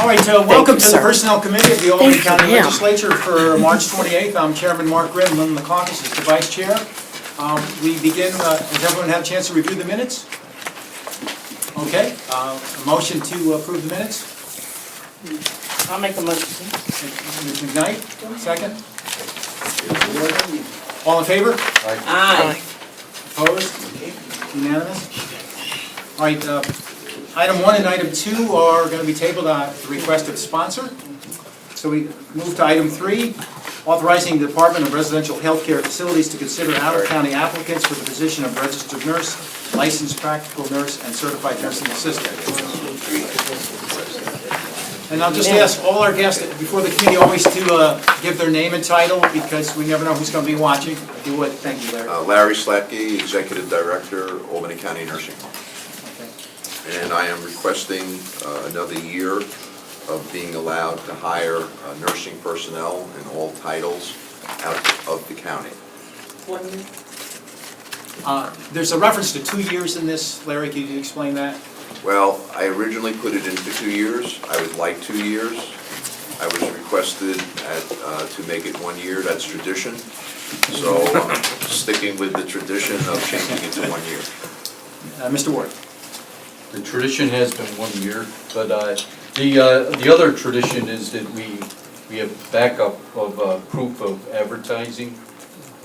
All right, welcome you, to the sir. Personnel Committee of the Albany Thank you, County ma'am. Legislature for March 28th. I'm Chairman Mark Grimm. Lynn McCaucus is the Vice Chair. We begin, has everyone had a chance to review the minutes? Okay, a motion to approve the minutes? I'll make a motion. Ms. McKnight, second. All in favor? Aye. Opposed? Unanimous? All right, item 1 and item 2 are going to be tabled at the request of the sponsor. So we move to item 3, authorizing the Department of Residential Healthcare Facilities to consider out-of-county applicants for the position of registered nurse, licensed practical nurse, and certified nursing assistant. And I'll just ask all our guests before the committee always to give their name and title, because we never know who's going to be watching. If you would, thank you, Larry. Larry Slatke, Executive Director, Albany County Nursing Home. And I am requesting another year of being allowed to hire nursing personnel in all titles out of the county. There's a reference to 2 years in this. Larry, can you explain that? Well, I originally put it in for 2 years. I would like 2 years. I was requested to make it 1 year. That's tradition. So I'm sticking with the tradition of changing it to 1 year. Mr. Ward. The tradition has been 1 year, but the other tradition is that we have backup of proof of advertising,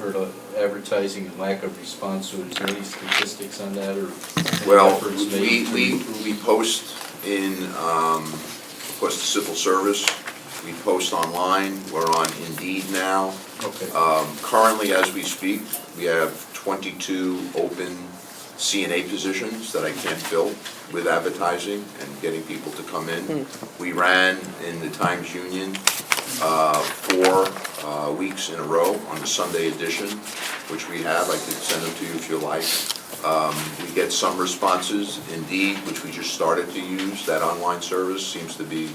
or the advertising and lack of response. So is there any statistics on that, or Well, efforts made to we improve? post in, of course, the civil service. We post online. We're on Indeed now. Okay. Currently, as we speak, we have 22 open CNA positions that I can't fill with advertising and getting people to come in. We ran in the Times Union 4 weeks in a row on the Sunday edition, which we have. I could send them to you if you like. We get some responses. Indeed, which we just started to use, that online service seems to be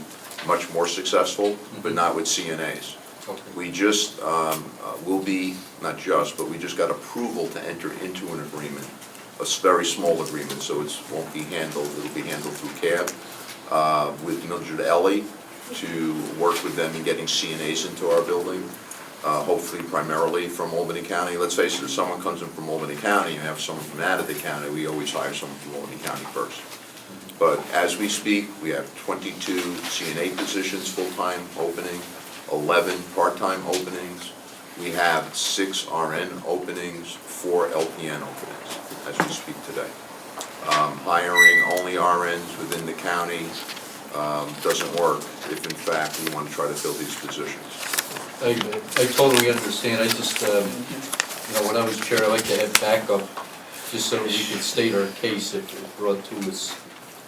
much more successful, but not with CNAs. Okay. We just will be, not just, but we just got approval to enter into an agreement, a very small agreement, so it won't be handled, it'll be handled through CAB, with Mildred Ellie to work with them in getting CNAs into our building, hopefully primarily from Albany County. Let's face it, if someone comes in from Albany County and have someone from out of the county, we always hire someone from Albany County first. But as we speak, we have 22 CNA positions full-time opening, 11 part-time openings. We have 6 RN openings, 4 LPN openings as we speak today. Hiring only RNs within the county doesn't work if in fact we want to try to fill these positions. I totally understand. I just, when I was chair, I like to have backup, just so we could state our case if brought to us.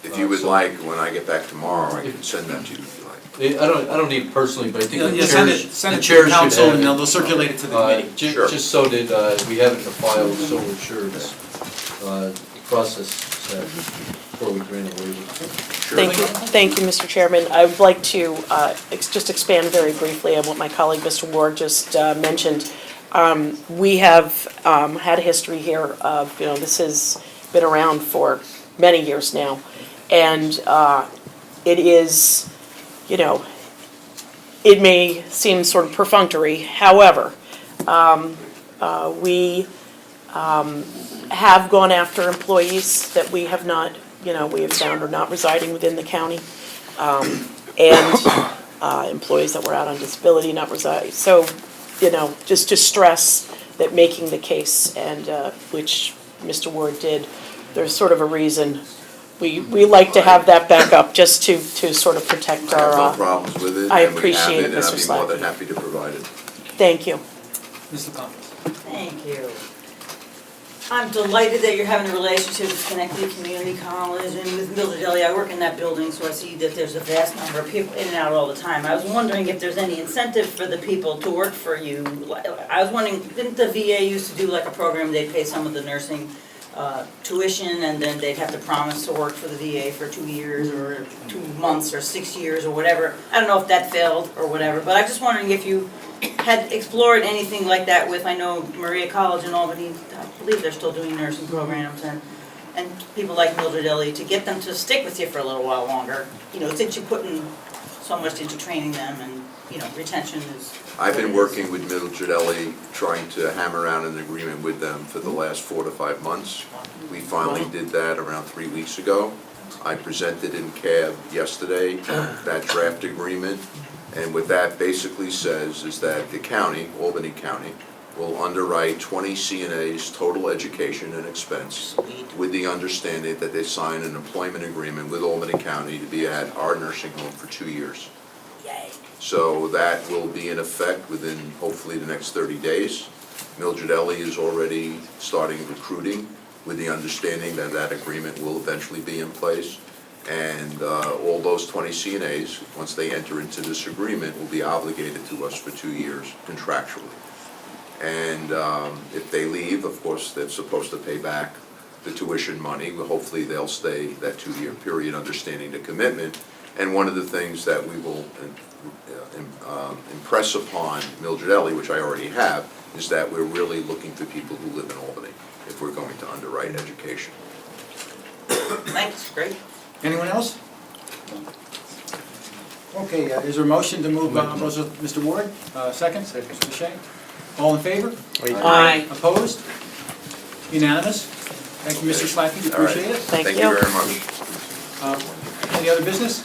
If you would like, when I get back tomorrow, I can send that to you if you like. I don't need it personally, but I think the Send chair it to should the council have and it. they'll circulate it to the committee. Sure. Just so that we have it in the file, so we're sure it's the process before we grant a waiver. Thank you, Mr. Chairman. I would like to just expand very briefly on what my colleague, Mr. Ward, just mentioned. We have had a history here of, this has been around for many years now. And it is, it may seem sort of perfunctory. However, we have gone after employees that we have not, we have found are not residing within the county, and employees that were out on disability, not residing. So, just to stress that making the case, and which Mr. Ward did, there's sort of a reason. We like to have that backup just to sort of protect I have no our. problems with it. I and we have appreciate it, it, and I'll Mr. be more than Slack. happy to provide it. Thank you. Ms. LaCompos. Thank you. I'm delighted that you're having a relationship with Schenectady Community College and with Mildred Ellie. I work in that building, so I see that there's a vast number of people in and out all the time. I was wondering if there's any incentive for the people to work for you. I was wondering, didn't the VA used to do like a program, they'd pay some of the nursing tuition, and then they'd have to promise to work for the VA for 2 years or 2 months or 6 years or whatever. I don't know if that failed or whatever, but I'm just wondering if you had explored anything like that with, I know Maria College in Albany, I believe they're still doing nursing programs, and people like Mildred Ellie, to get them to stick with you for a little while longer. Since you put in so much into training them and, retention is. I've been working with Mildred Ellie, trying to hammer out an agreement with them for the last 4 to 5 months. We finally did that around 3 weeks ago. I presented in CAB yesterday that draft agreement, and what that basically says is that the county, Albany County, will underwrite 20 CNA's total education and expense with the understanding that they sign an employment agreement with Albany County to be at our nursing home for 2 years. Yay. So that will be in effect within hopefully the next 30 days. Mildred Ellie is already starting recruiting with the understanding that that agreement will eventually be in place. And all those 20 CNAs, once they enter into this agreement, will be obligated to us for 2 years contractually. And if they leave, of course, they're supposed to pay back the tuition money. Well, hopefully they'll stay that 2-year period, understanding the commitment. And one of the things that we will impress upon Mildred Ellie, which I already have, is that we're really looking for people who live in Albany if we're going to underwrite education. Thanks, great. Anyone else? Okay, is there a motion to move Mr. Ward? Second? Mr. Shea? All in favor? Aye. Opposed? Unanimous? Thank you, Mr. Slacky, we All right. appreciate it. Thank Thank you. you very much. Any other business?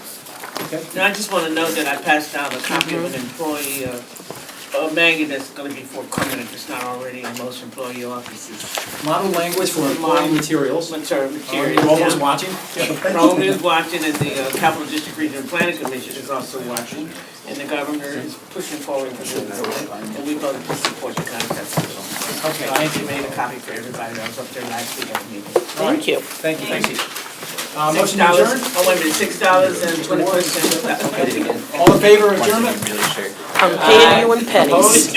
Okay. No, I just want to note that I passed out a copy of an employee manual that's going to be forthcoming if it's not already in most employee offices. Model language for employee materials. Materials. Rome is watching. Rome is watching, and the Capital District Regional Planning Commission is also watching, and the governor is pushing forward for this, and we voted to support the concept. Okay, I thank you. made a copy for everybody that was up there last week at the meeting. Thank you. Thank you, thank you. $6, Motion to adjourn? oh, wait a minute, $6.24. All in favor of adjournment? I'm paying you in pennies. Opposed?